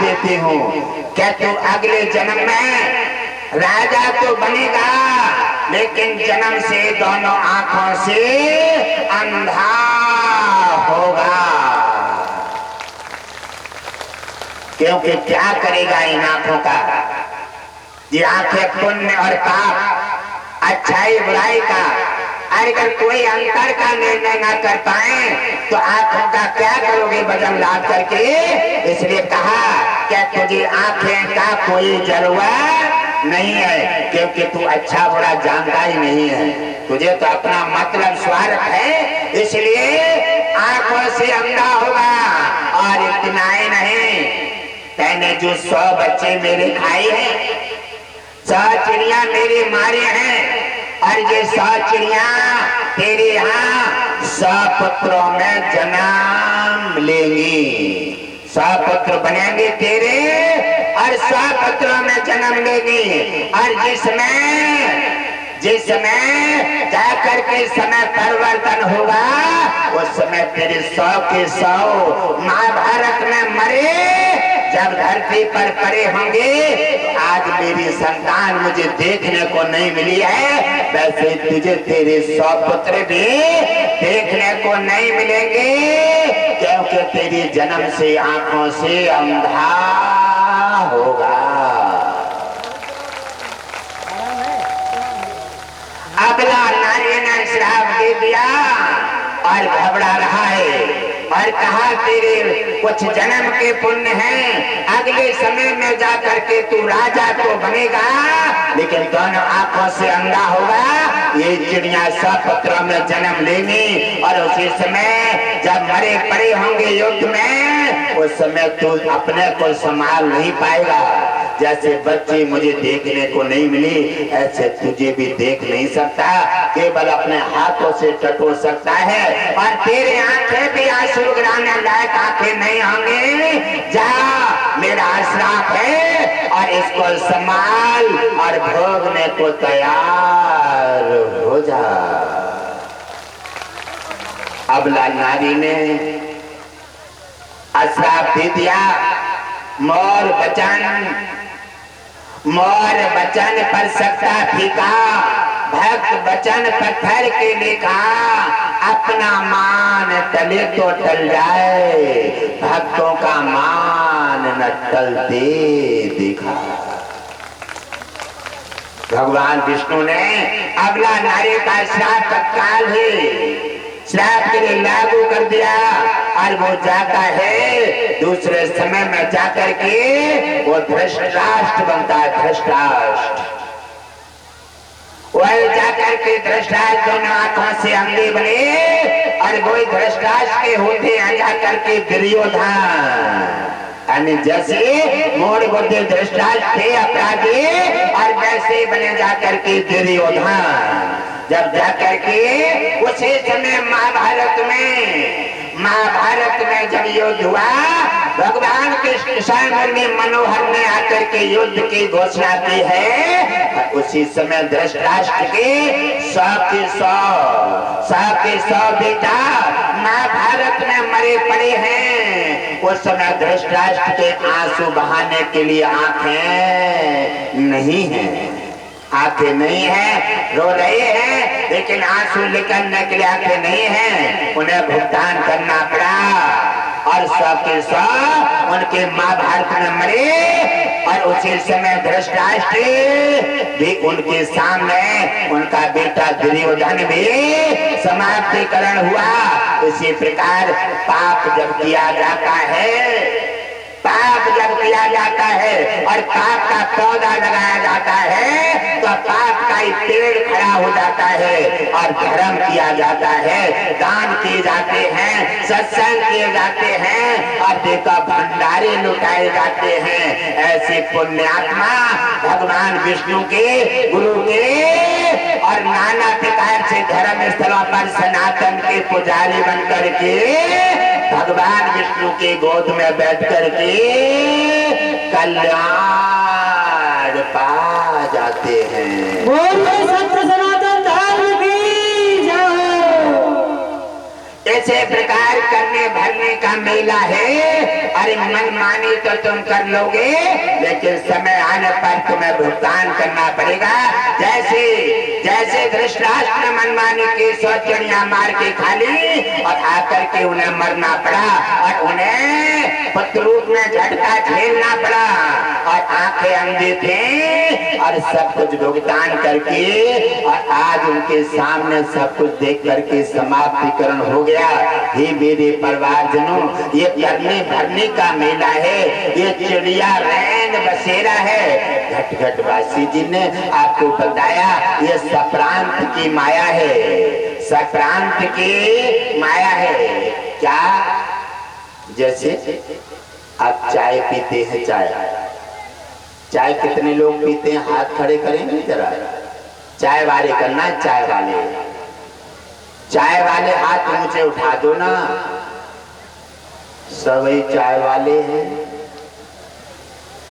देती हूँ क्या तू अगले जन्म में राजा तो बनेगा, लेकिन जन्म से दोनों आंखों से अंधा होगा। क्योंकि क्या करेगा इन आंखों का? ये आंखें पुण्य और पाप, अच्छाई बुराई का अगर कोई अंतर का निर्णय ना कर पाए तो आंखों का क्या करोगे वजन लाद करके? इसलिए कहा क्या तुझे आंखें का कोई जरूरत नहीं है, क्योंकि तू अच्छा बुरा जानता ही नहीं है, तुझे तो अपना मतलब स्वार्थ है, इसलिए आंखों से अंधा होगा। और इतना ही नहीं, मैंने जो 100 बच्चे मेरे खाए हैं, 100 चिड़िया मेरे मारे हैं, और ये 100 चिड़िया तेरे यहाँ 100 पुत्रों में जन्म लेंगी, 100 पुत्र बनेंगे तेरे और 100 पुत्रों में जन्म लेंगी। और जिसमें जाकर के समय परिवर्तन होगा, उस समय तेरे 100 के 100 महाभारत में मरे जब धरती पर पड़े होंगे। आज मेरी संतान मुझे देखने को नहीं मिली है, वैसे तुझे तेरे 100 पुत्र भी देखने को नहीं मिलेंगे, क्योंकि तेरी जन्म से आंखों से अंधा होगा। अबला नारी ने श्राप दे दिया और घबरा रहा है और कहा तेरे कुछ जन्म के पुण्य हैं, अगले समय में जाकर के तू राजा तो बनेगा, लेकिन दोनों आंखों से अंधा होगा। ये चिड़िया 100 पुत्रों में जन्म लेंगी और उसी समय जब मरे पड़े होंगे युद्ध में, उस समय तू अपने को संभाल नहीं पाएगा। जैसे बच्चे मुझे देखने को नहीं मिली, ऐसे तुझे भी देख नहीं सकता, केवल अपने हाथों से टटोल सकता है, और तेरे आंखें भी आंसू गिराने लायक आंखें नहीं होंगे। जा, मेरा श्राप है और इसको संभाल और भोगने को तैयार हो जा। अबला नारी ने श्राप दे दिया। मोर बचन पर सकता फीका, भक्त बचन पत्थर के लिखा, अपना मान टले तो टल जाए, भक्तों का मान न टलते देखा। भगवान विष्णु ने अबला नारी का श्राप तत्काल ही श्राप के लिए लागू कर दिया और वो जाता है दूसरे समय में जाकर के वो धृतराष्ट्र बनता है। धृतराष्ट्र वही जाकर के धृतराष्ट्र दोनों आंखों से अंधे बने और वही धृतराष्ट्र के होते हैं जाकर के दुर्योधन। जैसे मोड़ बुद्धि धृतराष्ट्र थे अपराधी और वैसे बने जाकर के दुर्योधन। जब जाकर के उसी समय महाभारत में जब युद्ध हुआ, भगवान कृष्ण ने मनोहर ने आकर के युद्ध की घोषणा की है। उसी समय धृतराष्ट्र के 100 बेटा महाभारत में मरे पड़े हैं। उस समय धृतराष्ट्र के आंसू बहाने के लिए आंखें नहीं है, आंखें नहीं है, रो रहे हैं, लेकिन आंसू निकलने के लिए आंखें नहीं है। उन्हें भुगतान करना पड़ा और 100 के 100 उनके महाभारत में मरे। और उसी समय धृतराष्ट्र भी उनके सामने उनका बेटा दुर्योधन भी समाप्तिकरण हुआ। इसी प्रकार पाप जब किया जाता है और पाप का पौधा लगाया जाता है तो पाप का ही पेड़ खड़ा हो जाता है और धर्म किया जाता है, दान किए जाते हैं, सत्संग किए जाते हैं और देखा भंडारे लुटाए जाते हैं। ऐसे पुण्यात्मा भगवान विष्णु के गुरु के और नाना प्रकार से धर्म स्थलों पर सनातन के पुजारी बनकर के भगवान विष्णु के गोद में बैठ करके कल्याण पा जाते हैं। बोलिए सत्य सनातन धर्म की जय। इस जैसे प्रकार करने भरने का मेला है, अरे मनमानी तो तुम कर लोगे, लेकिन समय आने पर तुम्हें भुगतान करना पड़ेगा। जैसे जैसे धृतराष्ट्र मनमानी की 100 चिड़िया मार के खा ली और आकर के उन्हें मरना पड़ा और उन्हें पुत्र रूप में झटका झेलना पड़ा और आंखें अंधे थे और सब कुछ भुगतान करके और आज उनके सामने सब कुछ देख करके समाप्तिकरण हो गया। हे मेरे परिवारजनों, ये करने भरने का मेला है, ये चिड़िया रैन बसेरा है। घट घट वासी जी ने आपको बताया ये संक्रांत की माया है, संक्रांत की माया है। क्या? जैसे आप चाय पीते हैं, चाय कितने लोग पीते हैं? हाथ खड़े करेंगे जरा। चाय वाले करना, चाय वाले हाथ ऊंचे उठा दो ना। सभी चाय वाले हैं।